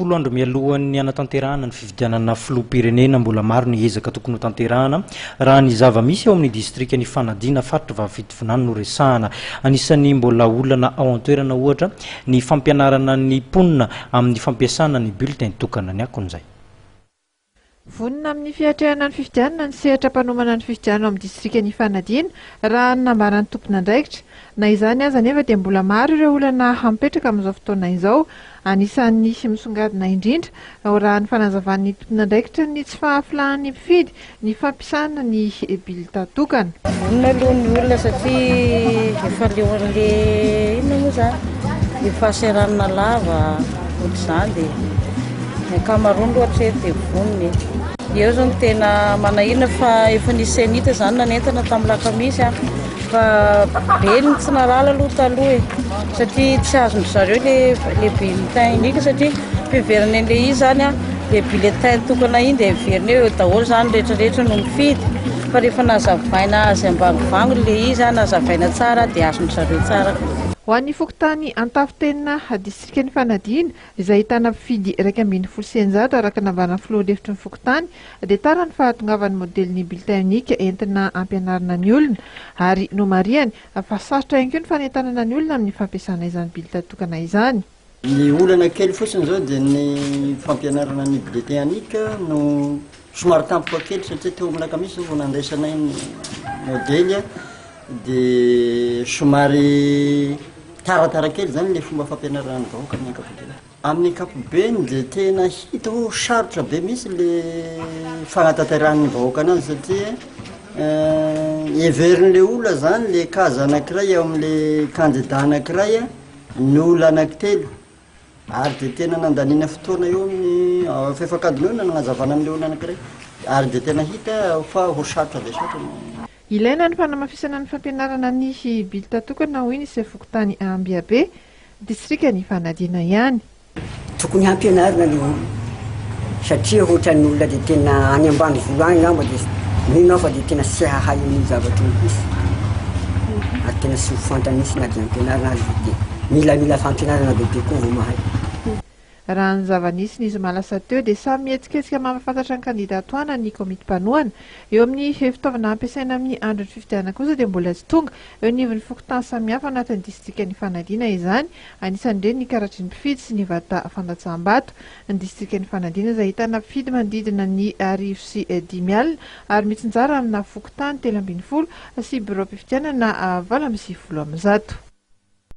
folo andro mialohan'ny anatanterahana ny fividianana filoham-pirenena mbola maro ny ezaka tokony ho tanterahana raha ny zava-misy ao amin'ny distrika ny fanadina faritra vahafitovonany no resahana. Anisan'ny mbola olana ao an-toerana ohatra ny fampianarana ny mponina amin'ny fampiasana ny bulletin tokana ny akon'izay. Vonina amin'ny fiatrehana ny fifidianana ny sehatra mpanomana ny fifidianana amin'ny distrika ny fanadina raha nambarany tompon'andraikitra. Na izany aza nefa dia mbola maro ireo olana hampetraka amin'izao fotoana izao. Anisan'ny misongadina indrindra raha ny fanazavan'ny tompon'andraikitra ny tsy fahafilahan'ny mpifidy ny fampisana ny bilita tokana. Vonina aloha ny olona satria efa leon'le inona moa zany efa seranana lava ohatr'izany dia ny ankamaroany loatra dia voniny. Eo zao ny tena manahirana fa efa nisy anita zany nanentana tamin'ny lakamisy fa be ny tsy narala aloha taloha satria tsy azony zareo le bulletin unika satria mpiveriny an'le izy zany le bulletin tokana iny dia miveriny eo daholo zany rehetrarehetra no mifidy fa rehefa nazavaina azy ambanivango le izy nazavaina tsara dia azony zareo tsara. Ho an'ny fokontany Antafitenina distrika ny fanadina izay ahitana mpifidy 2,700 araka nambarana filoha-hevitry ny fokontany dia tara ny fahatongavan'ny modelin'ny bulletin unika entina ampianarana ny olona ary no mariany fa sarotra ihany koa ny fanentanana ny olona amin'ny fampiasana izany bulletin tokana izany. Ny olana kely fotsiny zao dia ny fampianarana ny bulletin unika no somary tampoka kely satria teo amin'ny lakamisy vao nandraisanay ny modely dia somary taratara kely zany le fomba fampianarana ny vahoaka amin'ny ankapobeny. Amin'ny ankapobeny dia tena hita ho sarotra be misy le fanatanterahany vahoaka anazy satria heverin'le olona zany le kaza anankiray ao amin'le kandida anankiray ny olona anankitelo ary dia tena nandaniana fotoana eo amin'ny fefakadiny eo nanazavana amin'le olona anankiray ary dia tena hita fa ho sarotra dia sarotra. Ilaina ny fanamafisana ny fampianarana ny bilita tokana ho iny izay fokontany Ambiabe distrika ny fanadina ihany. Tokony hampianarana ny olona satria ohatran'ny olona dia tena any ambanivolo any ngamba dia mino fa dia tena tsy hahay amin'ny zavatra misy ary tena tsy ho fantany misy na dia hampianarana azy dia mila fampianarana bebe koa vao mahay. Raha ny zava-nisy izy malasa teo dia samy mihetsiketsika mampafantatra ny kandidatoana ny komity mpanohana. Eo amin'ny fitaovana ampiasaina amin'ny andro ny fifidianana kosa dia mbola tsy tonga eo nivon'ny fokontany samihafa anatin'ny distrika ny fanadina izany. Anisan'ireny ny karatry ny mpifidy sy ny vata fandatsaham-bato. Ny distrika ny fanadina izay ahitana mpifidy manodidina ny 5,5 alina ary mitsinjara amina fokontany 3,20 sy birao mpifidianana 8,20.